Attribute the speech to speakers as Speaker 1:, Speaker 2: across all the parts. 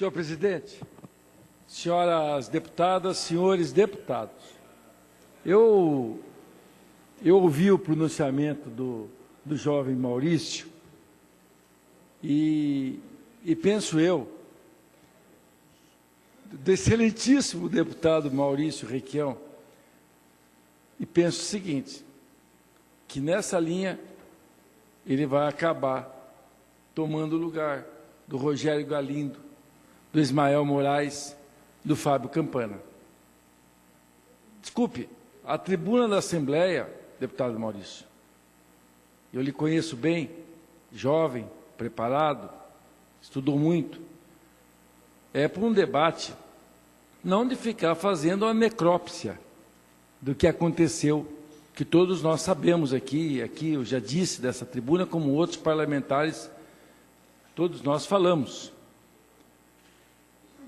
Speaker 1: Senhor presidente, senhoras deputadas, senhores deputados, eu ouvi o pronunciamento do jovem Maurício e penso eu, do excelentíssimo deputado Maurício Requião, e penso o seguinte, que nessa linha ele vai acabar tomando o lugar do Rogério Galindo, do Ismael Moraes, do Fábio Campana. Desculpe, a tribuna da Assembleia, deputado Maurício, eu lhe conheço bem, jovem, preparado, estudou muito, é para um debate, não de ficar fazendo a necrópsia do que aconteceu, que todos nós sabemos aqui eu já disse dessa tribuna, como outros parlamentares, todos nós falamos.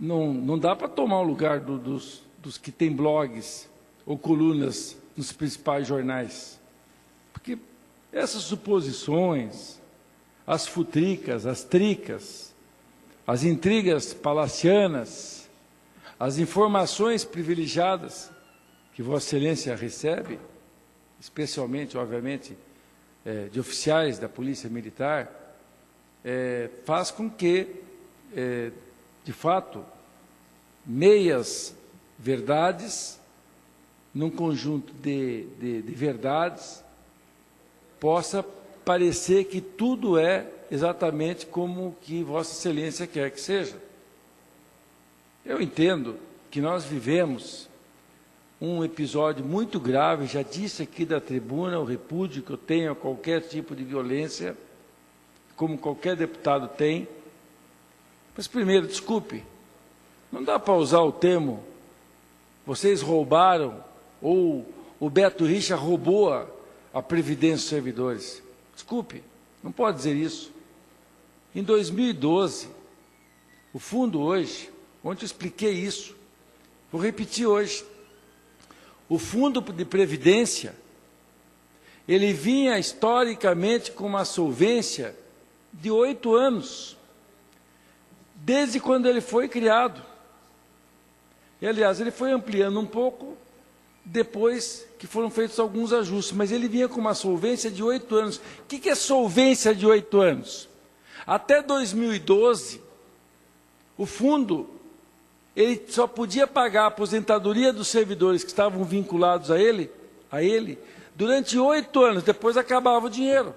Speaker 1: Não dá para tomar o lugar dos que têm blogs ou colunas nos principais jornais, porque essas suposições, as futricas, as tricas, as intrigas palacianas, as informações privilegiadas que Vossa Excelência recebe, especialmente, obviamente, de oficiais da Polícia Militar, faz com que, de fato, meias verdades, num conjunto de verdades, possa parecer que tudo é exatamente como que Vossa Excelência quer que seja. Eu entendo que nós vivemos um episódio muito grave, já disse aqui da tribuna, o repúdio que eu tenho a qualquer tipo de violência, como qualquer deputado tem. Mas primeiro, desculpe, não dá para usar o termo vocês roubaram ou o Beto Richa roubou a Previdência dos servidores. Desculpe, não pode dizer isso. Em 2012, o fundo hoje, ontem eu expliquei isso, vou repetir hoje, o fundo de Previdência, ele vinha historicamente com uma solvência de 8 anos, desde quando ele foi criado. E, aliás, ele foi ampliando um pouco depois que foram feitos alguns ajustes, mas ele vinha com uma solvência de 8 anos. O que é solvência de 8 anos? Até 2012, o fundo ele só podia pagar a aposentadoria dos servidores que estavam vinculados a ele durante 8 anos, depois acabava o dinheiro.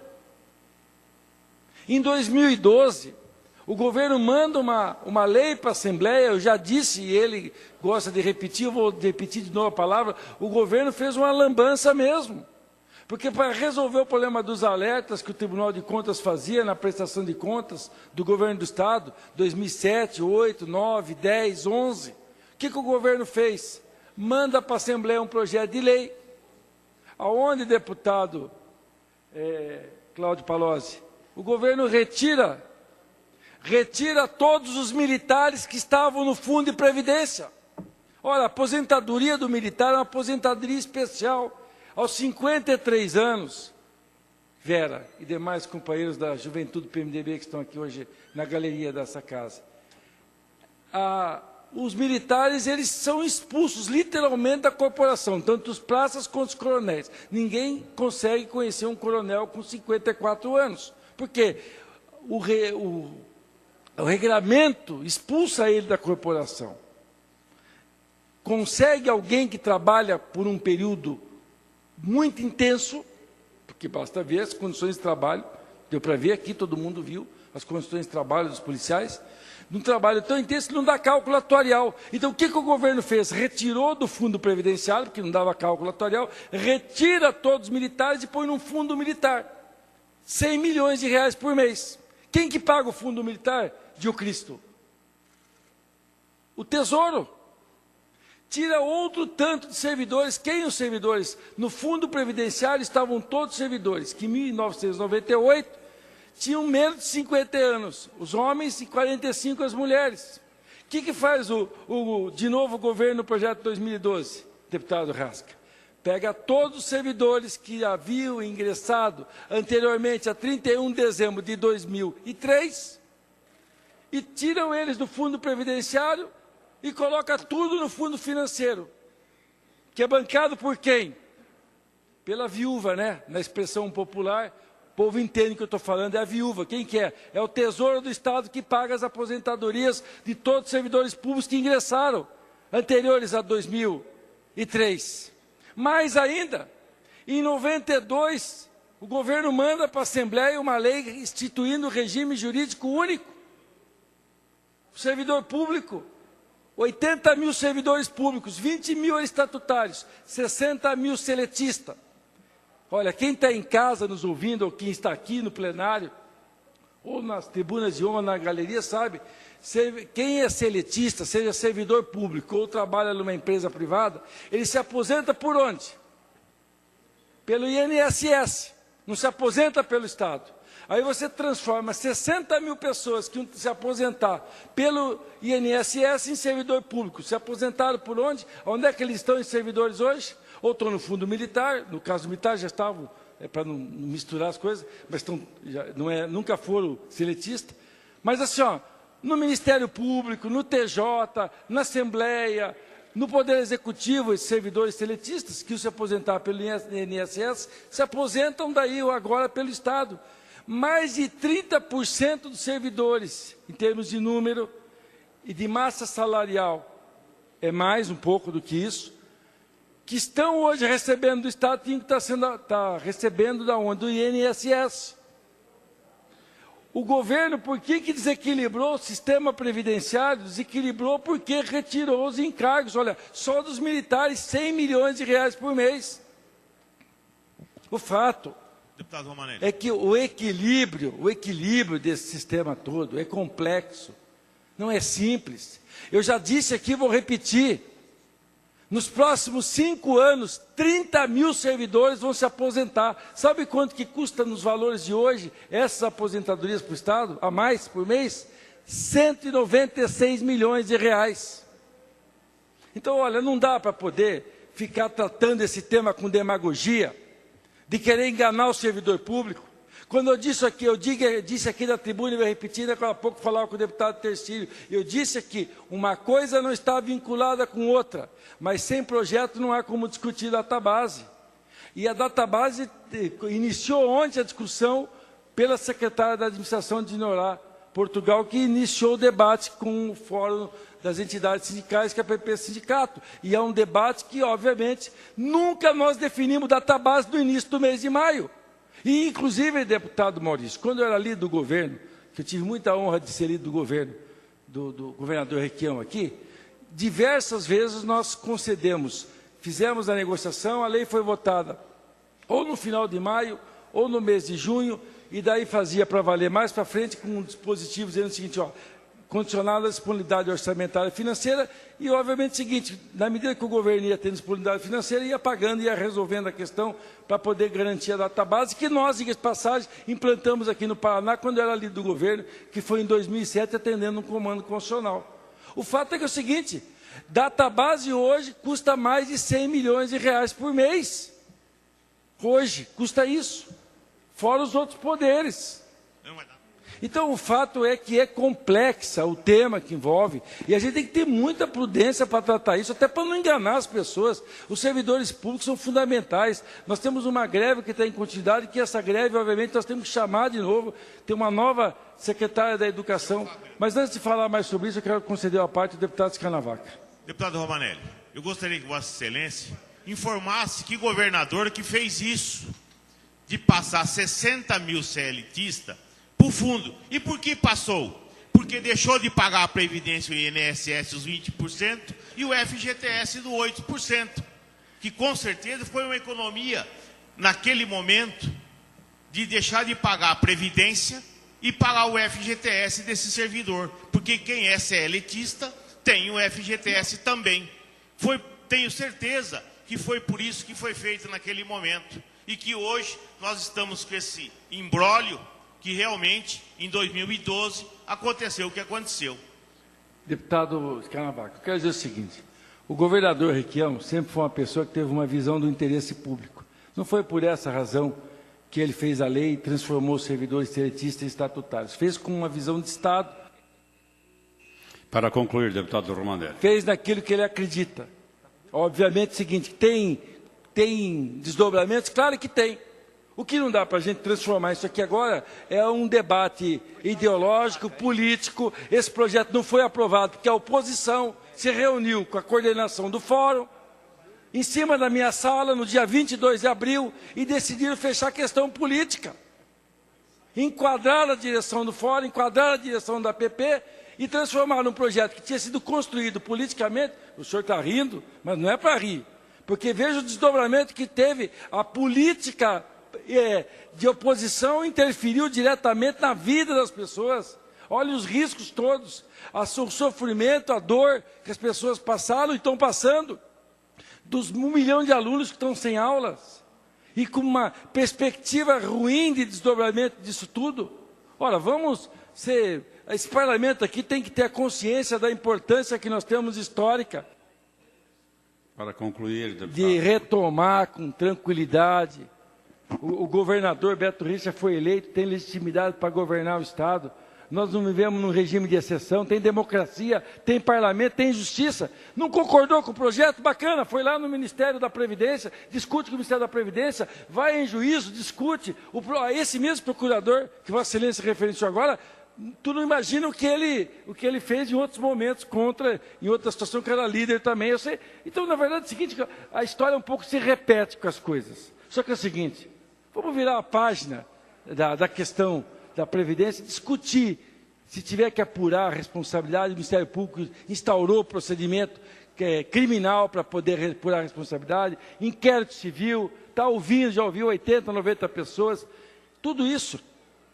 Speaker 1: Em 2012, o governo manda uma lei para a Assembleia, eu já disse, e ele gosta de repetir, eu vou repetir de novo a palavra, o governo fez uma lambança mesmo. Porque para resolver o problema dos alertas que o Tribunal de Contas fazia na prestação de contas do governo do Estado, 2007, 8, 9, 10, 11, o que o governo fez? Manda para a Assembleia um projeto de lei, aonde, deputado Cláudio Palozzi, o governo retira todos os militares que estavam no Fundo de Previdência. Ora, a aposentadoria do militar é uma aposentadoria especial. Aos 53 anos, Vera e demais companheiros da Juventude do PMDB que estão aqui hoje na galeria dessa casa, os militares eles são expulsos literalmente da corporação, tanto os praças quanto os coronéis. Ninguém consegue conhecer um coronel com 54 anos, porque o regramento expulsa ele da corporação. Consegue alguém que trabalha por um período muito intenso, porque basta ver as condições de trabalho, deu para ver aqui, todo mundo viu, as condições de trabalho dos policiais, num trabalho tão intenso que não dá cálculo atuarial. Então, o que o governo fez? Retirou do fundo previdenciário, porque não dava cálculo atuarial, retira todos os militares e põe num fundo militar. 100 milhões de reais por mês. Quem que paga o fundo militar? Diocristo. O Tesouro. Tira outro tanto de servidores. Quem os servidores? No fundo previdenciário estavam todos servidores, que em 1998 tinham menos de 50 anos, os homens e 45 as mulheres. O que faz de novo o governo no projeto de 2012, deputado Rasca? Pega todos os servidores que haviam ingressado anteriormente a 31 de dezembro de 2003 e tiram eles do fundo previdenciário e colocam tudo no fundo financeiro, que é bancado por quem? Pela viúva, né? Na expressão popular, o povo entende o que eu estou falando, é a viúva. Quem que é? É o Tesouro do Estado que paga as aposentadorias de todos os servidores públicos que ingressaram, anteriores a 2003. Mais ainda, em 92, o governo manda para a Assembleia uma lei instituindo o regime jurídico único. O servidor público, 80 mil servidores públicos, 20 mil estatutários, 60 mil seletistas. Olha, quem está em casa nos ouvindo, ou quem está aqui no plenário, ou nas tribunas de honra, na galeria, sabe, quem é seletista, seja servidor público ou trabalha numa empresa privada, ele se aposenta por onde? Pelo INSS, não se aposenta pelo Estado. Aí você transforma 60 mil pessoas que se aposentar pelo INSS em servidor público. Se aposentaram por onde? Onde é que eles estão em servidores hoje? Ou estão no fundo militar, no caso militar já estavam, para não misturar as coisas, mas estão, nunca foram seletistas. Mas assim, ó, no Ministério Público, no TJ, na Assembleia, no Poder Executivo, esses servidores seletistas que se aposentaram pelo INSS, se aposentam daí ou agora pelo Estado. Mais de 30% dos servidores, em termos de número e de massa salarial, é mais um pouco do que isso, que estão hoje recebendo do Estado, tinham que estar recebendo da onde? Do INSS. O governo, por que desequilibrou o sistema previdenciário? Desequilibrou porque retirou os encargos. Olha, só dos militares, 100 milhões de reais por mês. O fato é que o equilíbrio desse sistema todo é complexo, não é simples. Eu já disse aqui, vou repetir, nos próximos 5 anos, 30 mil servidores vão se aposentar. Sabe quanto que custa nos valores de hoje essas aposentadorias para o Estado, a mais por mês? 196 milhões de reais. Então, olha, não dá para poder ficar tratando esse tema com demagogia, de querer enganar o servidor público. Quando eu disse aqui, disse aqui na tribuna e vou repetir, daqui a pouco falava com o deputado Tercílio, eu disse aqui, uma coisa não está vinculada com outra, mas sem projeto não há como discutir database. E a database iniciou ontem a discussão pela secretária da Administração de Dinorá Portugal, que iniciou o debate com o Fórum das Entidades Sindicais, que é a PP Sindicato. E é um debate que, obviamente, nunca nós definimos database no início do mês de maio. E, inclusive, deputado Maurício, quando eu era líder do governo, que eu tive muita honra de ser líder do governo, do governador Requião aqui, diversas vezes nós concedemos, fizemos a negociação, a lei foi votada ou no final de maio, ou no mês de junho, e daí fazia para valer mais para frente com um dispositivo dizendo o seguinte, ó, condicionado à disponibilidade orçamentária financeira, e obviamente o seguinte, na medida que o governo ia tendo disponibilidade financeira, ia pagando, ia resolvendo a questão para poder garantir a database, que nós, de passagem, implantamos aqui no Paraná, quando eu era líder do governo, que foi em 2007, atendendo um comando constitucional. O fato é que é o seguinte, database hoje custa mais de 100 milhões de reais por mês. Hoje, custa isso, fora os outros poderes. Então, o fato é que é complexa o tema que envolve, e a gente tem que ter muita prudência para tratar isso, até para não enganar as pessoas. Os servidores públicos são fundamentais. Nós temos uma greve que está em continuidade, que essa greve, obviamente, nós temos que chamar de novo, ter uma nova secretária da Educação. Mas antes de falar mais sobre isso, eu quero conceder a parte do deputado Scanavaca.
Speaker 2: Deputado Romanelli, eu gostaria que Vossa Excelência informasse que governador que fez isso, de passar 60 mil CLTistas para o fundo. E por que passou? Porque deixou de pagar a Previdência e o INSS os 20% e o FGTS do 8%, que com certeza foi uma economia, naquele momento, de deixar de pagar a Previdência e pagar o FGTS desse servidor, porque quem é CLTista tem o FGTS também. Tenho certeza que foi por isso que foi feito naquele momento, e que hoje nós estamos com esse imbróglio, que realmente, em 2012, aconteceu o que aconteceu.
Speaker 1: Deputado Scanavaca, eu quero dizer o seguinte, o governador Requião sempre foi uma pessoa que teve uma visão do interesse público. Não foi por essa razão que ele fez a lei e transformou os servidores seletistas em estatutários. Fez com uma visão de Estado,
Speaker 3: Para concluir, deputado Romanelli.
Speaker 1: Fez naquilo que ele acredita. Obviamente é o seguinte, tem desdobramentos? Claro que tem. O que não dá para a gente transformar isso aqui agora é um debate ideológico, político. Esse projeto não foi aprovado porque a oposição se reuniu com a coordenação do fórum, em cima da minha sala, no dia 22 de abril, e decidiram fechar a questão política. Enquadrar a direção do fórum, enquadrar a direção da APP e transformar num projeto que tinha sido construído politicamente. O senhor está rindo, mas não é para rir. Porque veja o desdobramento que teve a política de oposição, interferiu diretamente na vida das pessoas. Olha os riscos todos, o sofrimento, a dor que as pessoas passaram e estão passando, dos 1 milhão de alunos que estão sem aulas, e com uma perspectiva ruim de desdobramento disso tudo. Ora, esse parlamento aqui tem que ter a consciência da importância que nós temos histórica.
Speaker 3: Para concluir, deputado.
Speaker 1: De retomar com tranquilidade. O governador Beto Richa foi eleito, tem legitimidade para governar o Estado. Nós não vivemos num regime de exceção, tem democracia, tem parlamento, tem justiça. Não concordou com o projeto? Bacana, foi lá no Ministério da Previdência, discute com o Ministério da Previdência, vai em juízo, discute. Esse mesmo procurador, que Vossa Excelência referenciou agora, tu não imagina o que ele fez em outros momentos em outra situação, que era líder também. Eu sei. Então, na verdade, é o seguinte, a história um pouco se repete com as coisas. Só que é o seguinte, vamos virar a página da questão da Previdência, discutir, se tiver que apurar a responsabilidade, o Ministério Público instaurou o procedimento criminal para poder apurar a responsabilidade, inquérito civil, está ouvindo, já ouviu 80, 90 pessoas, tudo isso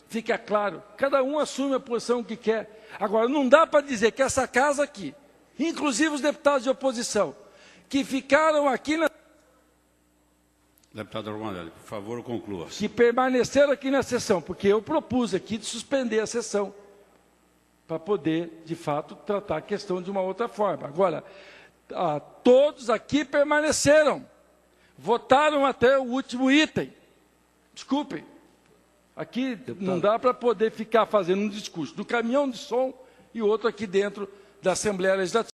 Speaker 1: fica claro, cada um assume a posição que quer. Agora, não dá para dizer que essa casa aqui, inclusive os deputados de oposição, que ficaram aqui na...
Speaker 3: Deputado Romanelli, por favor, conclua.
Speaker 1: Que permaneceram aqui na sessão, porque eu propus aqui de suspender a sessão, para poder, de fato, tratar a questão de uma outra forma. Agora, todos aqui permaneceram, votaram até o último item. Desculpem, aqui não dá para poder ficar fazendo um discurso do caminhão de som e outro aqui dentro da Assembleia Legislativa.